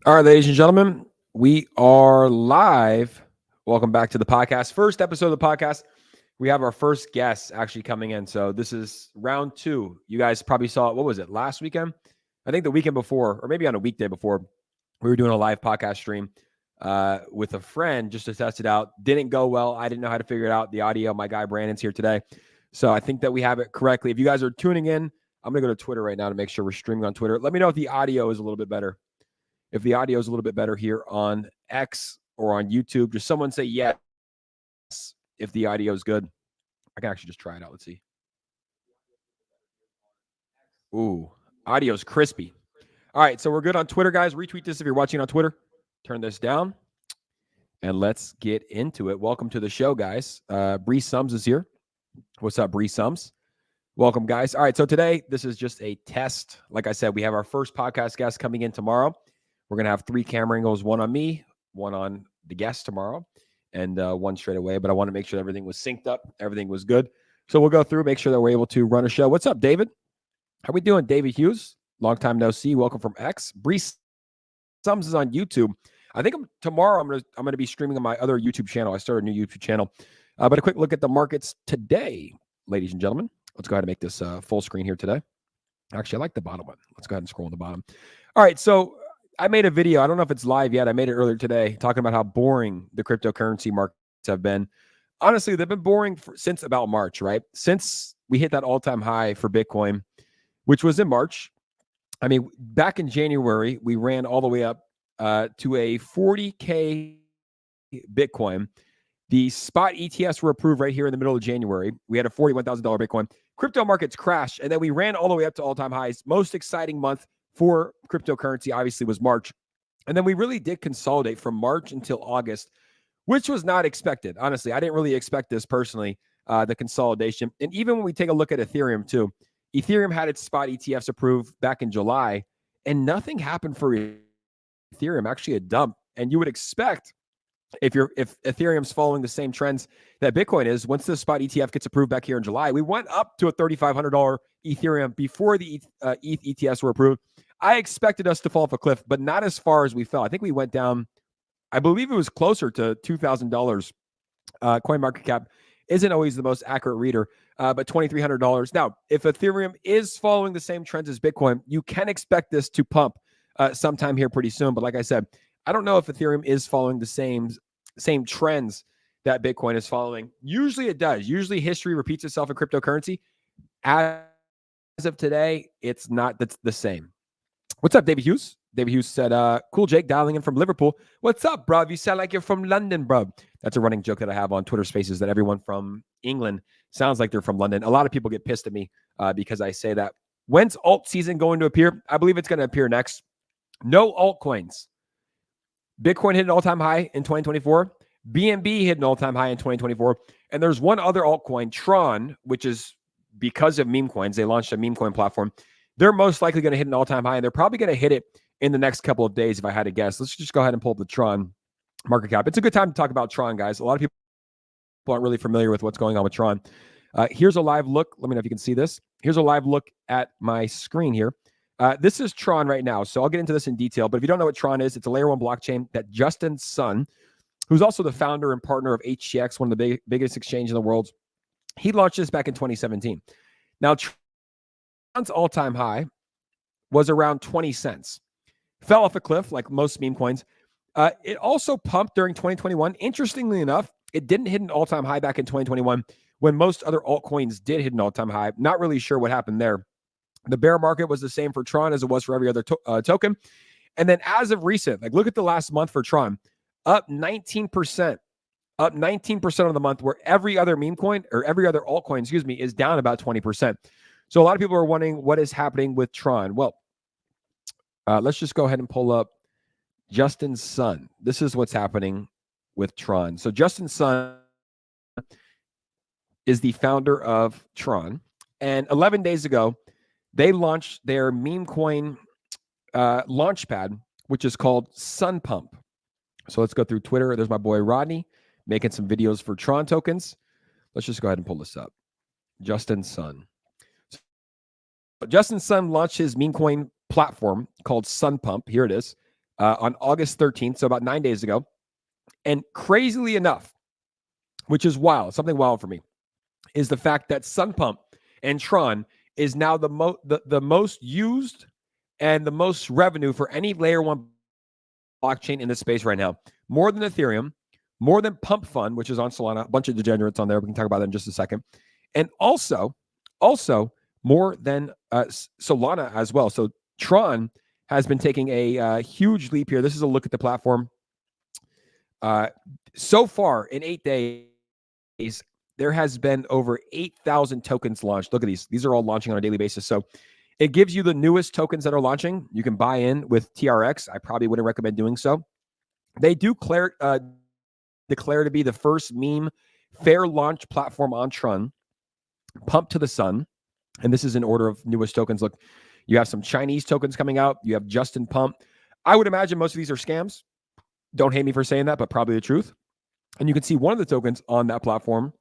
All right, ladies and gentlemen, we are live. Welcome back to the podcast. First episode of the podcast. We have our first guest actually coming in. So this is round two. You guys probably saw it. What was it? Last weekend? I think the weekend before, or maybe on a weekday before, we were doing a live podcast stream with a friend just to test it out. Didn't go well. I didn't know how to figure it out. The audio, my guy Brandon's here today. So I think that we have it correctly. If you guys are tuning in, I'm going to go to Twitter right now to make sure we're streaming on Twitter. Let me know if the audio is a little bit better. If the audio is a little bit better here on X or on YouTube, just someone say yes if the audio is good. I can actually just try it out. Let's see. Ooh, audio's crispy. All right, so we're good on Twitter, guys. Retweet this if you're watching on Twitter. Turn this down, and let's get into it. Welcome to the show, guys. Bree Sums is here. What's up, Bree Sums? Welcome, guys. All right, so today, this is just a test. Like I said, we have our first podcast guest coming in tomorrow. We're going to have 3 camera angles, one on me, one on the guest tomorrow, and one straight away. But I want to make sure everything was synced up, everything was good. So we'll go through, make sure that we're able to run a show. What's up, David? How we doing, David Hughes? Long time no see. Welcome from X. Bree Sums is on YouTube. I think tomorrow I'm gonna be streaming on my other YouTube channel. I started a new YouTube channel. But a quick look at the markets today, ladies and gentlemen. Let's go ahead and make this full screen here today. Actually, I like the bottom one. Let's go ahead and scroll on the bottom. All right, so I made a video. I don't know if it's live yet. I made it earlier today talking about how boring the cryptocurrency markets have been. Honestly, they've been boring since about March, right? Since we hit that all-time high for Bitcoin, which was in March. I mean, back in January, we ran all the way up to a 40K Bitcoin. The spot ETFs were approved right here in the middle of January. We had a $41,000 Bitcoin. Crypto markets crashed, and then we ran all the way up to all-time highs. Most exciting month for cryptocurrency, obviously, was March. And then we really did consolidate from March until August, which was not expected. Honestly, I didn't really expect this personally, the consolidation. And even when we take a look at Ethereum too, Ethereum had its spot ETFs approved back in July, and nothing happened for Ethereum, actually a dump. And you would expect if Ethereum's following the same trends that Bitcoin is, once the spot ETF gets approved back here in July, we went up to a $3,500 Ethereum before the ETH ETFs were approved. I expected us to fall off a cliff, but not as far as we fell. I think we went down, I believe it was closer to $2,000. Coin market cap isn't always the most accurate reader, but $2,300. Now, if Ethereum is following the same trends as Bitcoin, you can expect this to pump sometime here pretty soon. But like I said, I don't know if Ethereum is following the same trends that Bitcoin is following. Usually it does. Usually history repeats itself in cryptocurrency. As of today, it's not the same. What's up, David Hughes? David Hughes said, cool, Jake, dialing in from Liverpool. What's up, bro? You sound like you're from London, bro. That's a running joke that I have on Twitter Spaces, that everyone from England sounds like they're from London. A lot of people get pissed at me because I say that. When's alt season going to appear? I believe it's going to appear next. No altcoins. Bitcoin hit an all-time high in 2024. BNB hit an all-time high in 2024. And there's one other altcoin, Tron, which is because of meme coins. They launched a meme coin platform. They're most likely going to hit an all-time high, and they're probably going to hit it in the next couple of days, if I had to guess. Let's just go ahead and pull up the Tron market cap. It's a good time to talk about Tron, guys. A lot of people aren't really familiar with what's going on with Tron. Here's a live look. Let me know if you can see this. Here's a live look at my screen here. This is Tron right now, so I'll get into this in detail. But if you don't know what Tron is, it's a layer 1 blockchain that Justin Sun, who's also the founder and partner of HTX, one of the biggest exchanges in the world, he launched this back in 2017. Now, Tron's all-time high was around 20 cents. Fell off a cliff like most meme coins. It also pumped during 2021. Interestingly enough, it didn't hit an all-time high back in 2021 when most other altcoins did hit an all-time high. Not really sure what happened there. The bear market was the same for Tron as it was for every other token. And then as of recent, like look at the last month for Tron, up 19%. Up 19% of the month, where every other meme coin or every other altcoin, is down about 20%. So a lot of people are wondering what is happening with Tron. Well, let's just go ahead and pull up Justin Sun. This is what's happening with Tron. So Justin Sun is the founder of Tron. And 11 days ago, they launched their meme coin launchpad, which is called Sun Pump. So let's go through Twitter. There's my boy Rodney making some videos for Tron tokens. Let's just go ahead and pull this up. Justin Sun. So Justin Sun launched his meme coin platform called Sun Pump. Here it is. on August 13th, so about 9 days ago. And crazily enough, which is wild, something wild for me, is the fact that Sunpump and Tron is now the most used and the most revenue for any layer one blockchain in this space right now. More than Ethereum, more than Pump Fund, which is on Solana, a bunch of degenerates on there. We can talk about that in just a second. And also more than Solana as well. So Tron has been taking a huge leap here. This is a look at the platform. So far in 8 days, there has been over 8,000 tokens launched. Look at these. These are all launching on a daily basis. So it gives you the newest tokens that are launching. You can buy in with TRX. I probably wouldn't recommend doing so. They do declare to be the first meme fair launch platform on Tron. Pump to the sun. And this is in order of newest tokens. Look, you have some Chinese tokens coming out. You have Justin Pump. I would imagine most of these are scams. Don't hate me for saying that, but probably the truth. And you can see one of the tokens on that platform,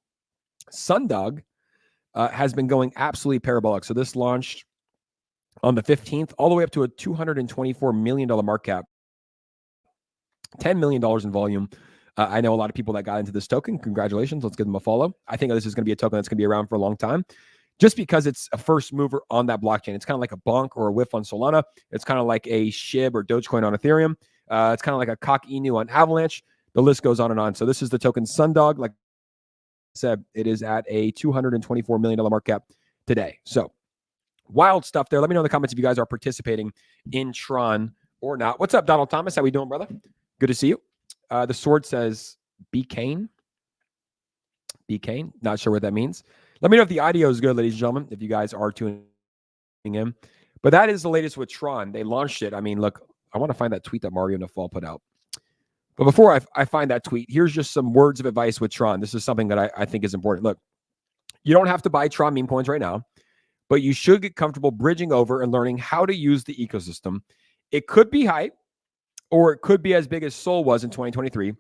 Sundog, has been going absolutely parabolic. So this launched on the 15th, all the way up to a $224 million market cap, $10 million in volume. I know a lot of people that got into this token. Congratulations. Let's give them a follow. I think this is going to be a token that's going to be around for a long time, just because it's a first mover on that blockchain. It's kind of like a bonk or a whiff on Solana. It's kind of like a SHIB or Dogecoin on Ethereum. It's kind of like a Cock Inu on Avalanche. The list goes on and on. So this is the token Sundog. Like I said, it is at a $224 million market cap today. So wild stuff there. Let me know in the comments if you guys are participating in Tron or not. What's up, Donald Thomas? How we doing, brother? Good to see you. The sword says B. Kane. B. Kane. Not sure what that means. Let me know if the audio is good, ladies and gentlemen, if you guys are tuning in. But that is the latest with Tron. They launched it. I mean, look, I want to find that tweet that Mario Nafal put out. But before I find that tweet, here's just some words of advice with Tron. This is something that I think is important. Look, you don't have to buy Tron meme coins right now, but you should get comfortable bridging over and learning how to use the ecosystem. It could be hype, or it could be as big as Sol was in 2023.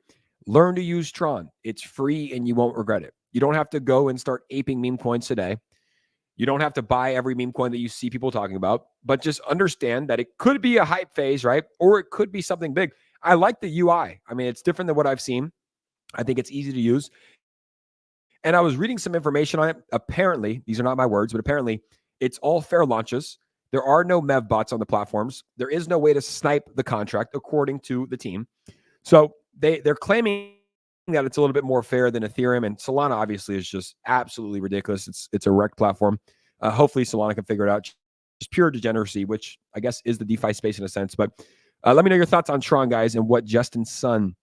Learn to use Tron. It's free and you won't regret it. You don't have to go and start aping meme coins today. You don't have to buy every meme coin that you see people talking about, but just understand that it could be a hype phase, right? Or it could be something big. I like the UI. I mean, it's different than what I've seen. I think it's easy to use. And I was reading some information on it. Apparently, these are not my words, but apparently it's all fair launches. There are no MEV bots on the platforms. There is no way to snipe the contract, according to the team. So they're claiming that it's a little bit more fair than Ethereum, and Solana obviously is just absolutely ridiculous. It's a wrecked platform. Hopefully Solana can figure it out. Just pure degeneracy, which I guess is the DeFi space in a sense. But let me know your thoughts on Tron, guys, and what Justin Sun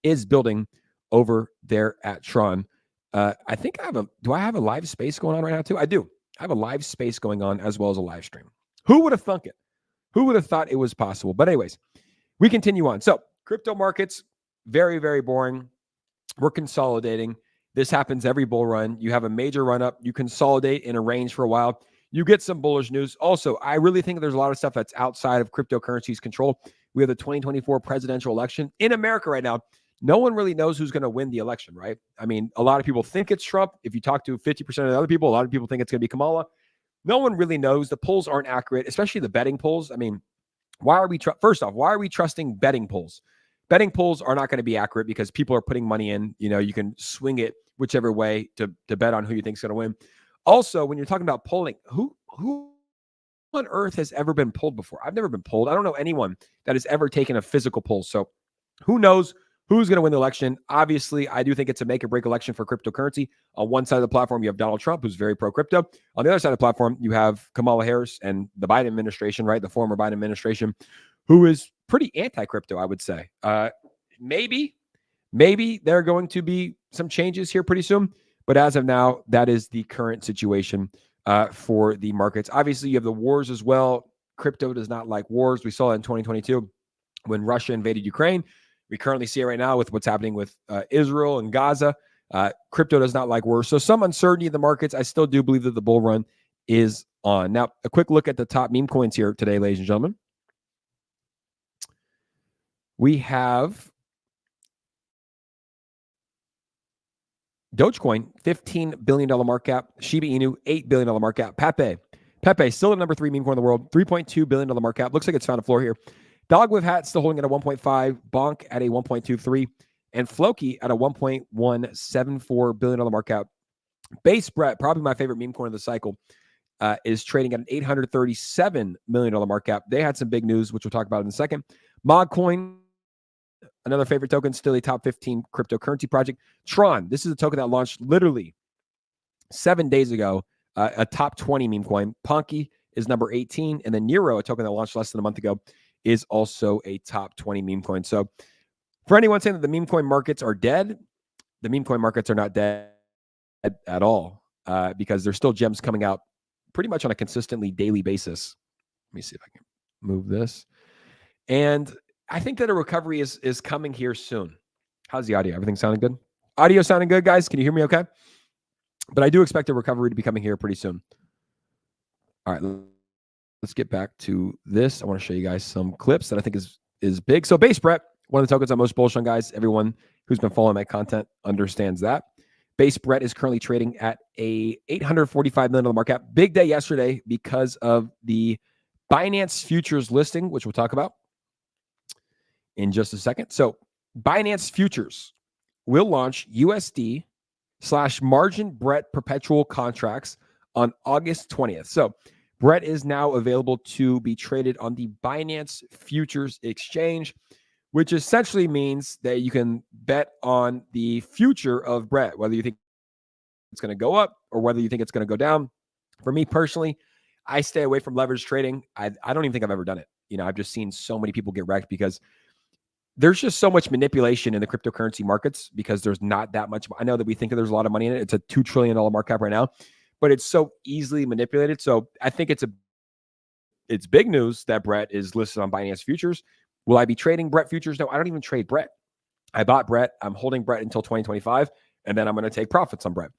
is building over there at Tron. I think do I have a live space going on right now too? I do. I have a live space going on as well as a live stream. Who would have thunk it? Who would have thought it was possible? But anyways, we continue on. So crypto markets, very, very boring. We're consolidating. This happens every bull run. You have a major run up. You consolidate in a range for a while. You get some bullish news. Also, I really think there's a lot of stuff that's outside of cryptocurrency's control. We have the 2024 presidential election in America right now. No one really knows who's going to win the election, right? I mean, a lot of people think it's Trump. If you talk to 50% of the other people, a lot of people think it's going to be Kamala. No one really knows. The polls aren't accurate, especially the betting polls. I mean, first off, why are we trusting betting polls? Betting polls are not going to be accurate because people are putting money in. You know, you can swing it whichever way to bet on who you think is going to win. Also, when you're talking about polling, who on earth has ever been polled before? I've never been polled. I don't know anyone that has ever taken a physical poll. So who knows who's going to win the election? Obviously, I do think it's a make or break election for cryptocurrency. On one side of the platform, you have Donald Trump, who's very pro-crypto. On the other side of the platform, you have Kamala Harris and the Biden administration, right? The former Biden administration, who is pretty anti-crypto, I would say. Maybe there are going to be some changes here pretty soon. But as of now, that is the current situation for the markets. Obviously, you have the wars as well. Crypto does not like wars. We saw it in 2022 when Russia invaded Ukraine. We currently see it right now with what's happening with Israel and Gaza. Crypto does not like wars. So some uncertainty in the markets. I still do believe that the bull run is on. Now, a quick look at the top meme coins here today, ladies and gentlemen. We have Dogecoin, $15 billion market cap. Shiba Inu, $8 billion market cap. Pepe, still the number 3 meme coin in the world, $3.2 billion market cap. Looks like it's found a floor here. Dog with Hat still holding at a 1.5, Bonk at a 1.23, and Floki at a $1.174 billion market cap. Base Brett, probably my favorite meme coin of the cycle, is trading at an $837 million market cap. They had some big news, which we'll talk about in a second. Modcoin, another favorite token, still a top 15 cryptocurrency project. Tron, this is a token that launched literally 7 days ago, a top 20 meme coin. Ponke is number 18, and then Nero, a token that launched less than a month ago, is also a top 20 meme coin. So for anyone saying that the meme coin markets are dead, the meme coin markets are not dead at all, because there's still gems coming out pretty much on a consistently daily basis. Let me see if I can move this. And I think that a recovery is coming here soon. How's the audio? Everything sounding good? Audio sounding good, guys? Can you hear me okay? But I do expect a recovery to be coming here pretty soon. All right, let's get back to this. I want to show you guys some clips that I think is big. So Base Brett, one of the tokens I'm most bullish on, guys. Everyone who's been following my content understands that. Base Brett is currently trading at a $845 million market cap. Big day yesterday because of the Binance Futures listing, which we'll talk about in just a second. So Binance Futures will launch USD/margin Brett perpetual contracts on August 20th. So Brett is now available to be traded on the Binance Futures Exchange, which essentially means that you can bet on the future of Brett, whether you think it's going to go up or whether you think it's going to go down. For me personally, I stay away from leverage trading. I don't even think I've ever done it. I've just seen so many people get wrecked because there's just so much manipulation in the cryptocurrency markets because there's not that much. I know that we think that there's a lot of money in it. It's a $2 trillion market cap right now, but it's so easily manipulated. So I think it's big news that Brett is listed on Binance Futures. Will I be trading Brett futures? No, I don't even trade Brett. I bought Brett. I'm holding Brett until 2025, and then I'm going to take profits on Brett.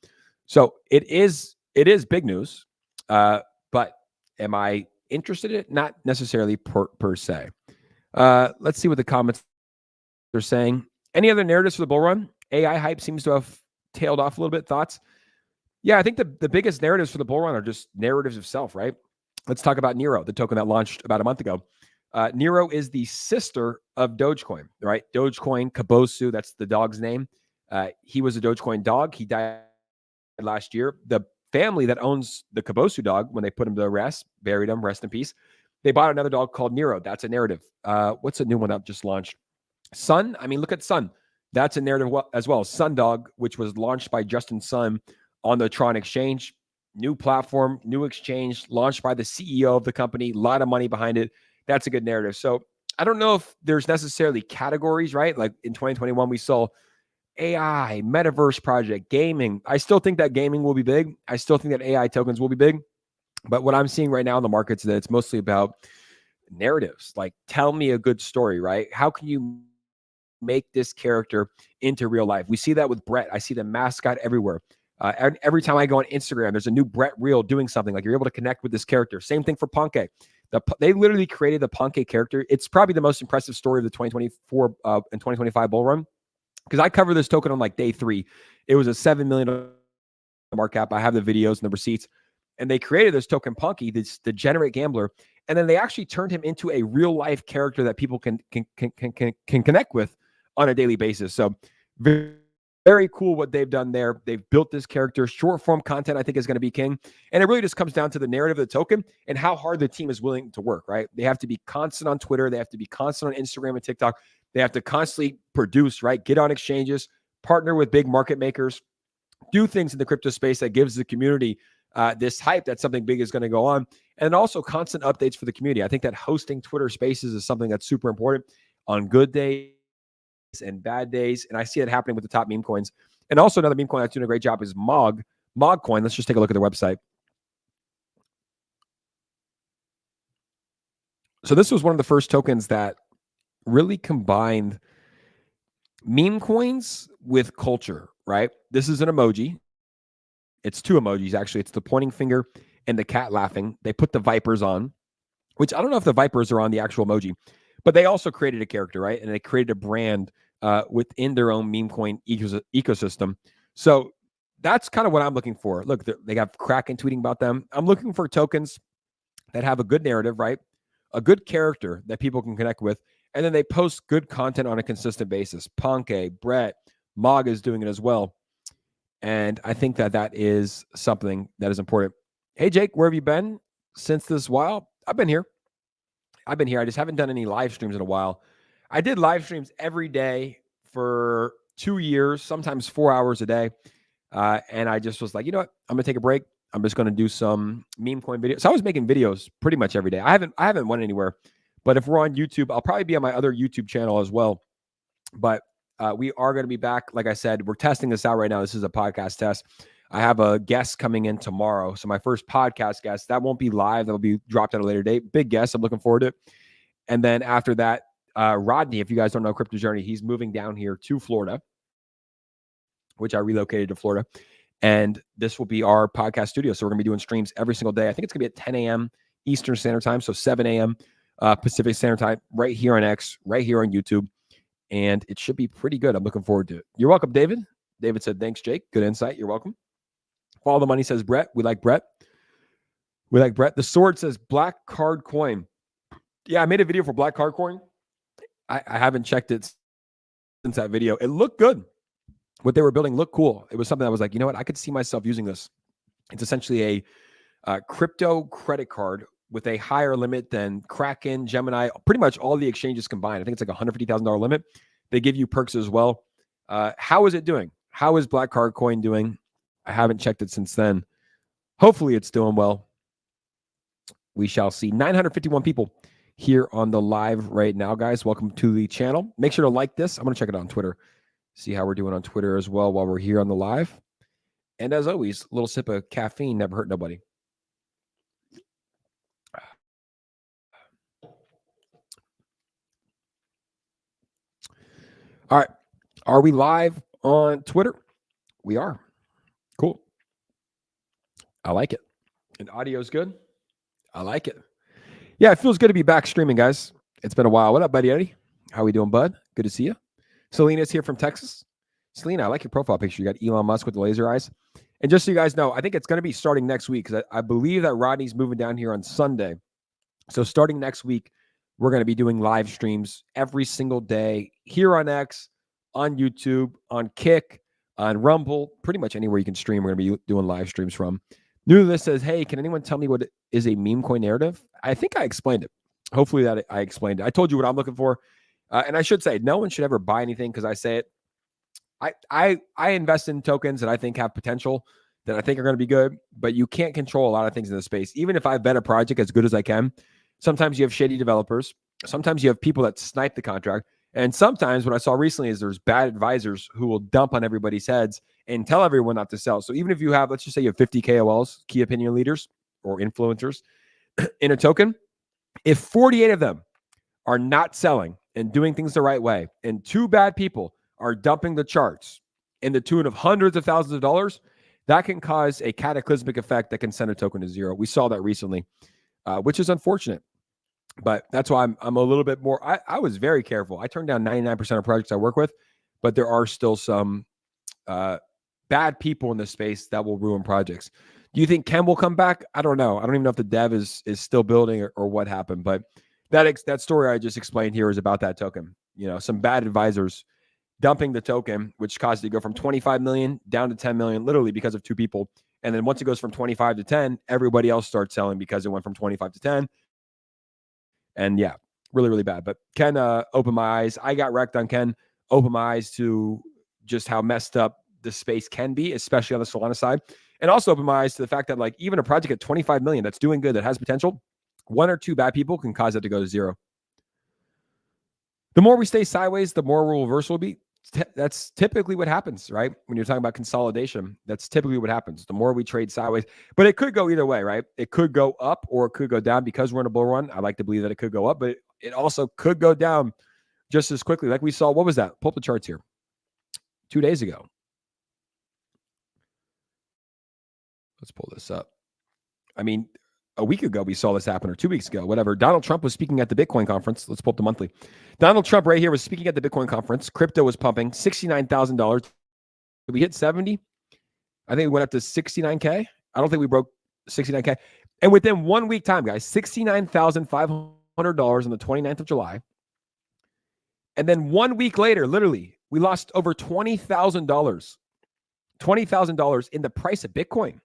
So it is big news, but am I interested in it? Not necessarily per se. Let's see what the comments are saying. Any other narratives for the bull run? AI hype seems to have tailed off a little bit. Thoughts? Yeah, I think the biggest narratives for the bull run are just narratives of self, right? Let's talk about Nero, the token that launched about a month ago. Nero is the sister of Dogecoin, right? Dogecoin, Kabosu, that's the dog's name. He was a Dogecoin dog. He died last year. The family that owns the Kabosu dog, when they put him to rest, buried him, rest in peace, they bought another dog called Nero. That's a narrative. What's a new one that just launched? Sun. I mean, look at Sun. That's a narrative as well. Sundog, which was launched by Justin Sun on the Tron exchange. New platform, new exchange, launched by the CEO of the company. A lot of money behind it. That's a good narrative. So I don't know if there's necessarily categories, right? Like in 2021, we saw AI, metaverse project, gaming. I still think that gaming will be big. I still think that AI tokens will be big. But what I'm seeing right now in the markets is that it's mostly about narratives. Like, tell me a good story, right? How can you make this character into real life? We see that with Brett. I see the mascot everywhere. And every time I go on Instagram, there's a new Brett reel doing something. Like, you're able to connect with this character. Same thing for Ponke. They literally created the Ponke character. It's probably the most impressive story of the 2024 and 2025 bull run, because I covered this token on like day 3. It was a $7 million market cap. I have the videos and the receipts. And they created this token Ponke, this degenerate gambler, and then they actually turned him into a real life character that people can connect with on a daily basis. So very, very cool what they've done there. They've built this character. Short form content, I think, is going to be king. And it really just comes down to the narrative of the token and how hard the team is willing to work, right? They have to be constant on Twitter. They have to be constant on Instagram and TikTok. They have to constantly produce, right? Get on exchanges, partner with big market makers, do things in the crypto space that gives the community this hype that something big is going to go on, and also constant updates for the community. I think that hosting Twitter Spaces is something that's super important on good days and bad days, and I see it happening with the top meme coins. And also another meme coin that's doing a great job is Mogcoin. Let's just take a look at their website. So this was one of the first tokens that really combined meme coins with culture, right? This is an emoji. It's 2 emojis, actually. It's the pointing finger and the cat laughing. They put the vipers on, which I don't know if the vipers are on the actual emoji, but they also created a character, right? And they created a brand within their own meme coin ecosystem. So that's kind of what I'm looking for. Look, they have Kraken tweeting about them. I'm looking for tokens that have a good narrative, right? a good character that people can connect with, and then they post good content on a consistent basis. Ponke, Brett, Mog is doing it as well. And I think that that is something that is important. Hey, Jake, where have you been since this while? I've been here. I just haven't done any live streams in a while. I did live streams every day for 2 years, sometimes 4 hours a day. And I just was like, you know what? I'm going to take a break. I'm just going to do some meme coin videos. So I was making videos pretty much every day. I haven't went anywhere, but if we're on YouTube, I'll probably be on my other YouTube channel as well. But we are going to be back. Like I said, we're testing this out right now. This is a podcast test. I have a guest coming in tomorrow. So my first podcast guest, that won't be live. That'll be dropped at a later date. Big guest. I'm looking forward to it. And then after that, Rodney, if you guys don't know Crypto Journey, he's moving down here to Florida, which I relocated to Florida. And this will be our podcast studio. So we're going to be doing streams every single day. I think it's going to be at 10 a.m. Eastern Standard Time. So 7 a.m. Pacific Standard Time, right here on X, right here on YouTube. And it should be pretty good. I'm looking forward to it. You're welcome, David. David said, thanks, Jake. Good insight. You're welcome. Follow the money says Brett. We like Brett. We like Brett. The sword says Black Card Coin. Yeah, I made a video for Black Card Coin. I haven't checked it since that video. It looked good. What they were building looked cool. It was something I was like, you know what? I could see myself using this. It's essentially a crypto credit card with a higher limit than Kraken, Gemini, pretty much all the exchanges combined. I think it's like $150,000 limit. They give you perks as well. How is it doing? How is Black Card Coin doing? I haven't checked it since then. Hopefully it's doing well. We shall see. 951 people here on the live right now, guys. Welcome to the channel. Make sure to like this. I'm going to check it out on Twitter. See how we're doing on Twitter as well while we're here on the live. And as always, a little sip of caffeine never hurt nobody. All right. Are we live on Twitter? We are. Cool. I like it. And audio is good. I like it. Yeah, it feels good to be back streaming, guys. It's been a while. What up, buddy Eddie? How we doing, bud? Good to see you. Selena's here from Texas. Selena, I like your profile picture. You got Elon Musk with the laser eyes. And just so you guys know, I think it's going to be starting next week because I believe that Rodney's moving down here on Sunday. So starting next week, we're going to be doing live streams every single day here on X, on YouTube, on Kick, on Rumble, pretty much anywhere you can stream. We're going to be doing live streams from. New to this says, hey, can anyone tell me what is a meme coin narrative? I think I explained it. Hopefully that I explained it. I told you what I'm looking for. And I should say, no one should ever buy anything because I say it. I invest in tokens that I think have potential, that I think are going to be good, but you can't control a lot of things in the space. Even if I bet a project as good as I can, sometimes you have shady developers. Sometimes you have people that snipe the contract. And sometimes what I saw recently is there's bad advisors who will dump on everybody's heads and tell everyone not to sell. So even if you have, let's just say you have 50 KOLs, key opinion leaders or influencers in a token, if 48 of them are not selling and doing things the right way, and 2 bad people are dumping the charts in the tune of hundreds of thousands of dollars, that can cause a cataclysmic effect that can send a token to zero. We saw that recently, which is unfortunate. But that's why I'm a little bit more, I was very careful. I turned down 99% of projects I work with, but there are still some bad people in this space that will ruin projects. Do you think Ken will come back? I don't know. I don't even know if the dev is still building or what happened, but that story I just explained here is about that token. You know, some bad advisors dumping the token, which caused it to go from 25 million down to 10 million, literally because of 2 people. And then once it goes from 25 to 10, everybody else starts selling because it went from 25 to 10. And yeah, really, really bad. But Ken opened my eyes. I got wrecked on Ken. Opened my eyes to just how messed up the space can be, especially on the Solana side. And also opened my eyes to the fact that like even a project at 25 million that's doing good, that has potential, 1 or 2 bad people can cause it to go to zero. The more we stay sideways, the more reverse will be. That's typically what happens, right? When you're talking about consolidation, that's typically what happens. The more we trade sideways, but it could go either way, right? It could go up or it could go down. Because we're in a bull run, I like to believe that it could go up, but it also could go down just as quickly. Like we saw, what was that? Pull up the charts here 2 days ago. Let's pull this up. I mean, a week ago, we saw this happen, or 2 weeks ago, whatever. Donald Trump was speaking at the Bitcoin conference. Let's pull up the monthly. Donald Trump right here was speaking at the Bitcoin conference. Crypto was pumping $69,000. Did we hit 70? I think we went up to 69K. I don't think we broke 69K. And within 1 week time, guys, $69,500 $100 on the 29th of July. And then 1 week later, literally, we lost over $20,000. $20,000 in the price of Bitcoin.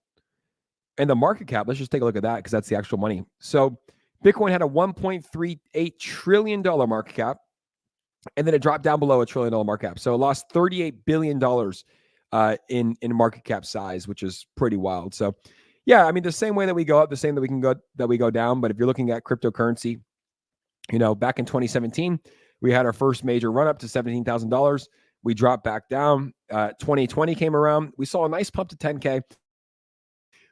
And the market cap, let's just take a look at that because that's the actual money. So Bitcoin had a $1.38 trillion market cap, and then it dropped down below $1 trillion market cap. So it lost $38 billion in market cap size, which is pretty wild. So yeah, I mean, the same way that we go up, the same that we go down. But if you're looking at cryptocurrency, you know, back in 2017, we had our first major run up to $17,000. We dropped back down. 2020 came around. We saw a nice pump to 10K.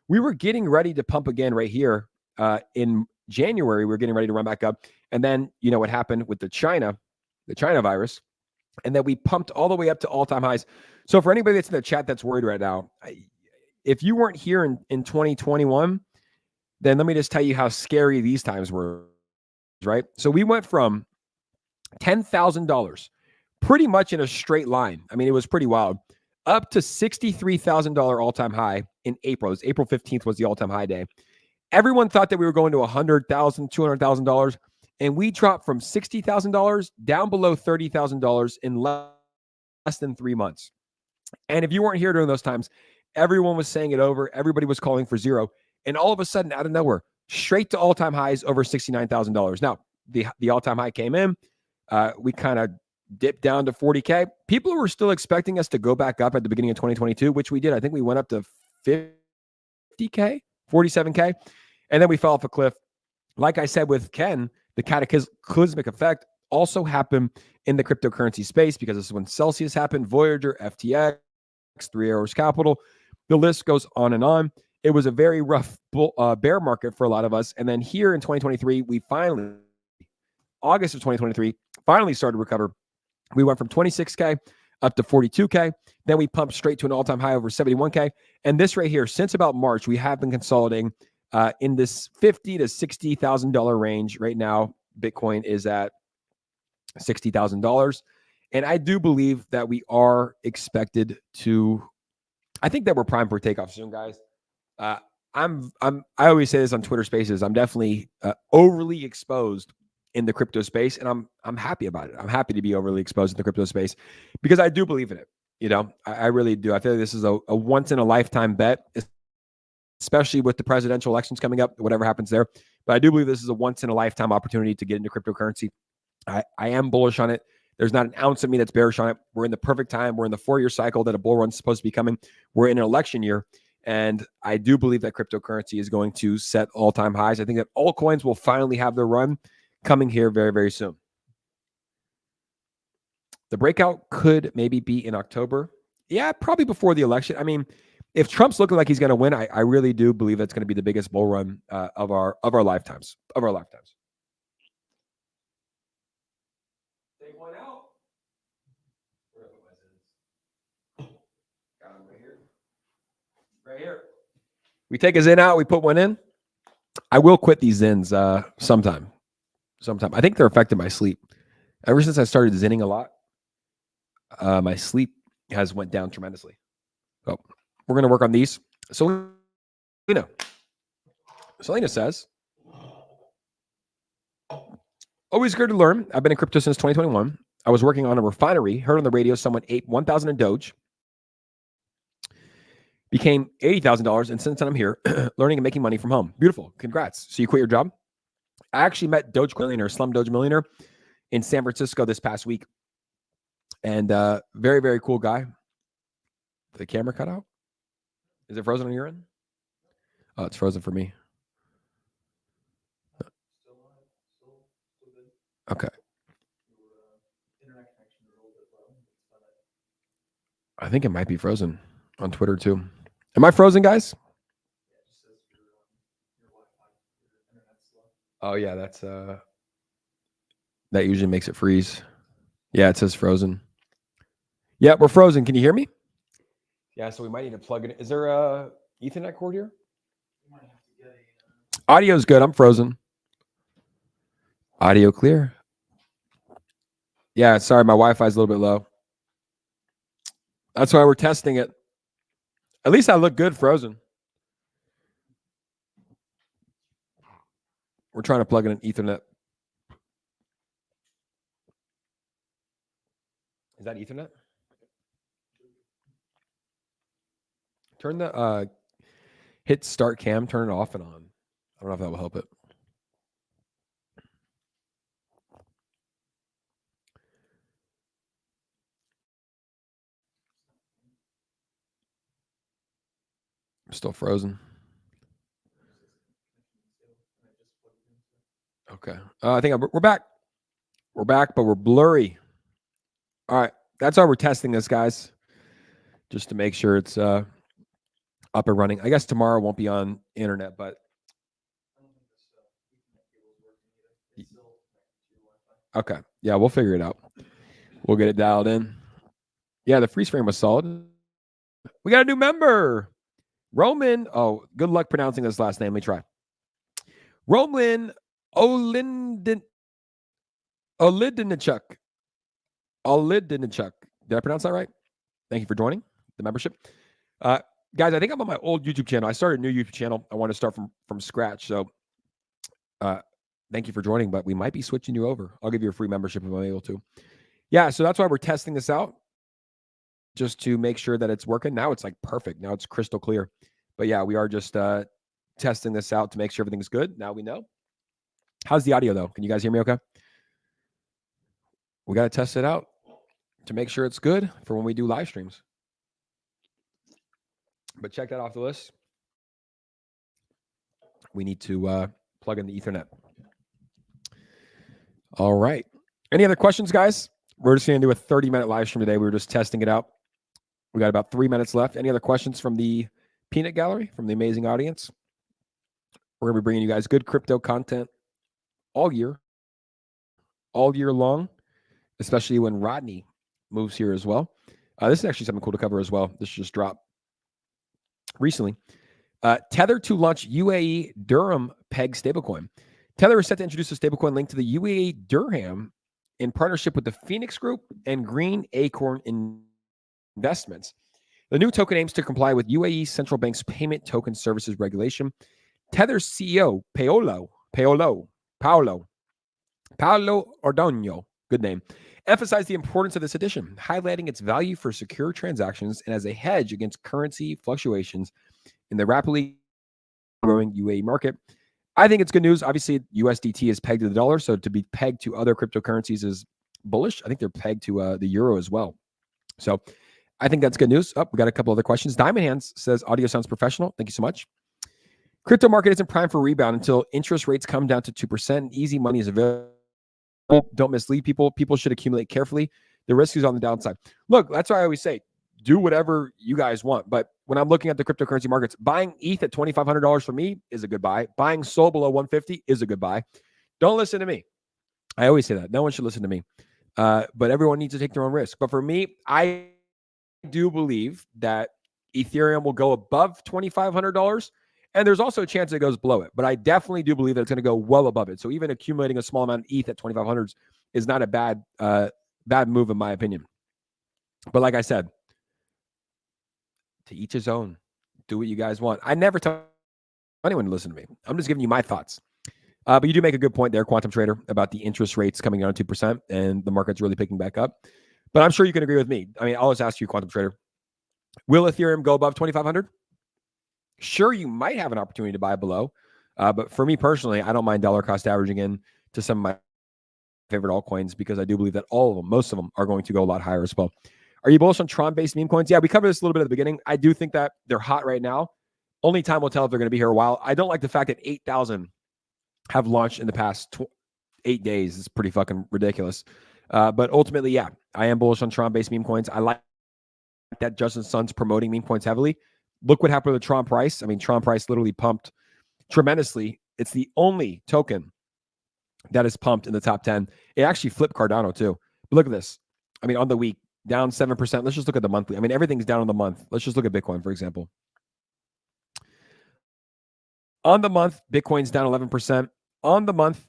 We were getting ready to pump again right here in January. We were getting ready to run back up. And then, you know, what happened with the China virus, and then we pumped all the way up to all-time highs. So for anybody that's in the chat that's worried right now, if you weren't here in 2021, then let me just tell you how scary these times were, right? So we went from $10,000 pretty much in a straight line. I mean, it was pretty wild, up to $63,000 all-time high in April. It was April 15th was the all-time high day. Everyone thought that we were going to $100,000, $200,000, and we dropped from $60,000 down below $30,000 in less than 3 months. And if you weren't here during those times, everyone was saying it over. Everybody was calling for zero. And all of a sudden, out of nowhere, straight to all-time highs over $69,000. Now, the all-time high came in. We kind of dipped down to 40K. People were still expecting us to go back up at the beginning of 2022, which we did. I think we went up to 50K, 47K, and then we fell off a cliff. Like I said with Ken, the cataclysmic effect also happened in the cryptocurrency space because this is when Celsius happened, Voyager, FTX, 3 Arrows Capital. The list goes on and on. It was a very rough bear market for a lot of us. And then here in 2023, we finally, August of 2023, finally started to recover. We went from 26K up to 42K. Then we pumped straight to an all-time high over 71K. And this right here, since about March, we have been consolidating in this $50,000 to $60,000 range. Right now, Bitcoin is at $60,000. And I do believe that we are expected to, I think that we're primed for takeoff soon, guys. I always say this on Twitter Spaces. I'm definitely overly exposed in the crypto space, and I'm happy about it. I'm happy to be overly exposed in the crypto space because I do believe in it. You know, I really do. I feel like this is a once in a lifetime bet, especially with the presidential elections coming up, whatever happens there. But I do believe this is a once in a lifetime opportunity to get into cryptocurrency. I am bullish on it. There's not an ounce of me that's bearish on it. We're in the perfect time. We're in the 4-year cycle that a bull run's supposed to be coming. We're in an election year. And I do believe that cryptocurrency is going to set all-time highs. I think that altcoins will finally have their run coming here very, very soon. The breakout could maybe be in October. Yeah, probably before the election. I mean, if Trump's looking like he's going to win, I really do believe that's going to be the biggest bull run of our lifetimes. Take one out. Where are my Zins? Got them right here. Right here. We take a Zin out. We put one in. I will quit these Zins sometime. I think they're affecting my sleep. Ever since I started Zinning a lot, my sleep has went down tremendously. So we're going to work on these. So, Selena says, always good to learn. I've been in crypto since 2021. I was working on a refinery, heard on the radio someone ate 1,000 in Doge, became $80,000, and since then I'm here learning and making money from home. Beautiful. Congrats. So you quit your job? I actually met Doge Millionaire, Slum Doge Millionaire, in San Francisco this past week. And very, very cool guy. Did the camera cut out? Is it frozen on your end? Oh, it's frozen for me. Okay. I think it might be frozen on Twitter too. Am I frozen, guys? Oh yeah, that's that usually makes it freeze. Yeah, it says frozen. Yeah, we're frozen. Can you hear me? Yeah, so we might need to plug it in. Is there a Ethernet cord here? Audio's good. I'm frozen. Audio clear. Yeah, sorry, my Wi-Fi is a little bit low. That's why we're testing it. At least I look good frozen. We're trying to plug in an Ethernet. Is that Ethernet? Turn the hit start cam, turn it off and on. I don't know if that will help it. I'm still frozen. Okay. I think we're back. We're back, but we're blurry. All right. That's why we're testing this, guys. Just to make sure it's up and running. I guess tomorrow won't be on internet, but okay. Yeah, we'll figure it out. We'll get it dialed in. Yeah, the freeze frame was solid. We got a new member. Roman. Oh, good luck pronouncing this last name. Let me try. Roman Olidinichuk. Olidinichuk. Did I pronounce that right? Thank you for joining the membership. Guys, I think I'm on my old YouTube channel. I started a new YouTube channel. I want to start from scratch. So thank you for joining, but we might be switching you over. I'll give you a free membership if I'm able to. Yeah, so that's why we're testing this out, just to make sure that it's working. Now it's like perfect. Now it's crystal clear. But yeah, we are just testing this out to make sure everything's good. Now we know. How's the audio, though? Can you guys hear me okay? We got to test it out to make sure it's good for when we do live streams. But check that off the list. We need to plug in the Ethernet. All right. Any other questions, guys? We're just going to do a 30-minute live stream today. We were just testing it out. We got about 3 minutes left. Any other questions from the peanut gallery, from the amazing audience? We're going to be bringing you guys good crypto content all year long, especially when Rodney moves here as well. This is actually something cool to cover as well. This just dropped recently. Tether to launch UAE Dirham Peg stablecoin. Tether is set to introduce a stablecoin linked to the UAE Dirham in partnership with the Phoenix Group and Green Acorn Investments. The new token aims to comply with UAE Central Bank's payment token services regulation. Tether's CEO, Paolo Ordonio, good name, emphasized the importance of this addition, highlighting its value for secure transactions and as a hedge against currency fluctuations in the rapidly growing UAE market. I think it's good news. Obviously, USDT is pegged to the dollar, so to be pegged to other cryptocurrencies is bullish. I think they're pegged to the euro as well. So I think that's good news. We got a couple other questions. Diamond Hands says, audio sounds professional. Thank you so much. Crypto market isn't primed for rebound until interest rates come down to 2%. Easy money is available. Don't mislead people. People should accumulate carefully. The risk is on the downside. Look, that's why I always say, do whatever you guys want. But when I'm looking at the cryptocurrency markets, buying ETH at $2,500 for me is a good buy. Buying SOL below 150 is a good buy. Don't listen to me. I always say that. No one should listen to me. But everyone needs to take their own risk. But for me, I do believe that Ethereum will go above $2,500. And there's also a chance it goes below it. But I definitely do believe that it's going to go well above it. So even accumulating a small amount of ETH at 2,500 is not a bad move in my opinion. But like I said, to each his own. Do what you guys want. I never tell anyone to listen to me. I'm just giving you my thoughts. But you do make a good point there, Quantum Trader, about the interest rates coming down to 2% and the market's really picking back up. But I'm sure you can agree with me. I mean, I'll just ask you, Quantum Trader, will Ethereum go above 2,500? Sure, you might have an opportunity to buy below. But for me personally, I don't mind dollar cost averaging in to some of my favorite altcoins because I do believe that all of them, most of them, are going to go a lot higher as well. Are you bullish on Tron-based meme coins? Yeah, we covered this a little bit at the beginning. I do think that they're hot right now. Only time will tell if they're going to be here a while. I don't like the fact that 8,000 have launched in the past 8 days. It's pretty fucking ridiculous. But ultimately, yeah, I am bullish on Tron-based meme coins. I like that Justin Sun's promoting meme coins heavily. Look what happened with the Tron price. I mean, Tron price literally pumped tremendously. It's the only token that is pumped in the top 10. It actually flipped Cardano too. But look at this. I mean, on the week, down 7%. Let's just look at the monthly. I mean, everything's down on the month. Let's just look at Bitcoin, for example. On the month, Bitcoin's down 11%. On the month,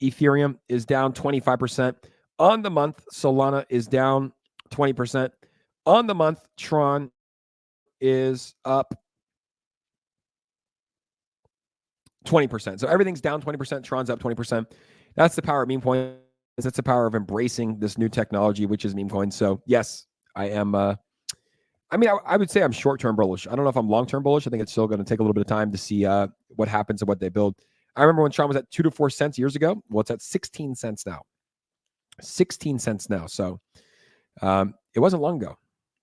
Ethereum is down 25%. On the month, Solana is down 20%. On the month, Tron is up 20%. So everything's down 20%. Tron's up 20%. That's the power of meme coins. That's the power of embracing this new technology, which is meme coins. So yes, I am. I would say I'm short-term bullish. I don't know if I'm long-term bullish. I think it's still going to take a little bit of time to see what happens and what they build. I remember when Tron was at 2 to 4 cents years ago. Well, it's at 16 cents now. 16 cents now. So it wasn't long ago.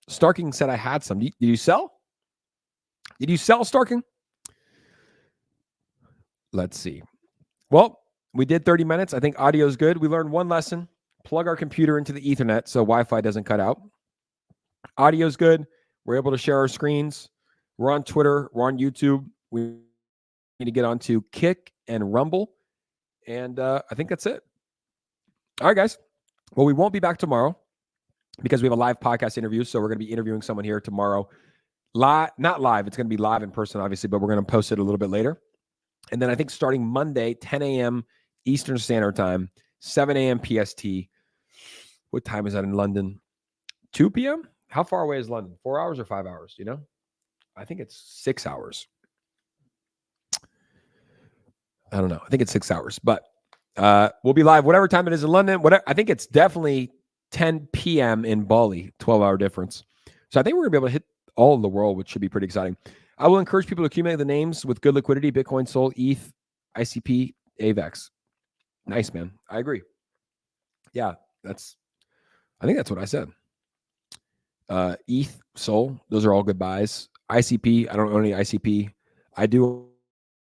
Starking said I had some. Did you sell? Did you sell, Starking? Let's see. Well, we did 30 minutes. I think audio is good. We learned one lesson. Plug our computer into the Ethernet so Wi-Fi doesn't cut out. Audio is good. We're able to share our screens. We're on Twitter. We're on YouTube. We need to get onto Kick and Rumble. And I think that's it. All right, guys. Well, we won't be back tomorrow because we have a live podcast interview. So we're going to be interviewing someone here tomorrow. Not live. It's going to be live in person, obviously, but we're going to post it a little bit later. And then I think starting Monday, 10 a.m. Eastern Standard Time, 7 a.m. PST. What time is that in London? 2 p.m.? How far away is London? 4 hours or 5 hours? You know? I think it's 6 hours. I don't know. I think it's 6 hours. But we'll be live whatever time it is in London. I think it's definitely 10 p.m. in Bali, 12-hour difference. So I think we're going to be able to hit all of the world, which should be pretty exciting. I will encourage people to accumulate the names with good liquidity: Bitcoin, Sol, ETH, ICP, AVAX. Nice, man. I agree. Yeah, I think that's what I said. ETH, Sol, those are all good buys. ICP, I don't own any ICP. I do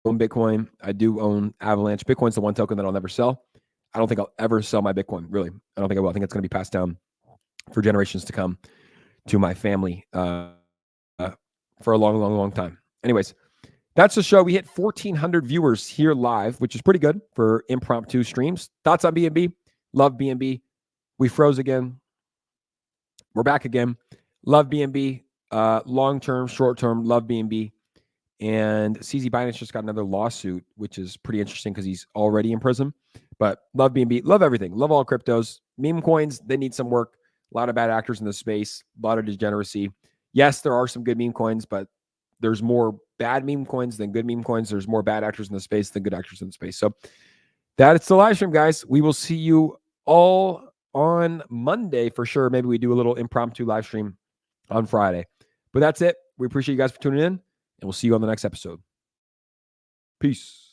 own Bitcoin. I do own Avalanche. Bitcoin's the one token that I'll never sell. I don't think I'll ever sell my Bitcoin, really. I don't think I will. I think it's going to be passed down for generations to come to my family for a long, long, long time. Anyways, that's the show. We hit 1,400 viewers here live, which is pretty good for impromptu streams. Thoughts on BNB? Love BNB. We froze again. We're back again. Love BNB. Long-term, short-term, love BNB. And CZ Binance just got another lawsuit, which is pretty interesting because he's already in prison. But love BNB. Love everything. Love all cryptos. Meme coins, they need some work. A lot of bad actors in the space. A lot of degeneracy. Yes, there are some good meme coins, but there's more bad meme coins than good meme coins. There's more bad actors in the space than good actors in the space. So that's the live stream, guys. We will see you all on Monday for sure. Maybe we do a little impromptu live stream on Friday. But that's it. We appreciate you guys for tuning in, and we'll see you on the next episode. Peace.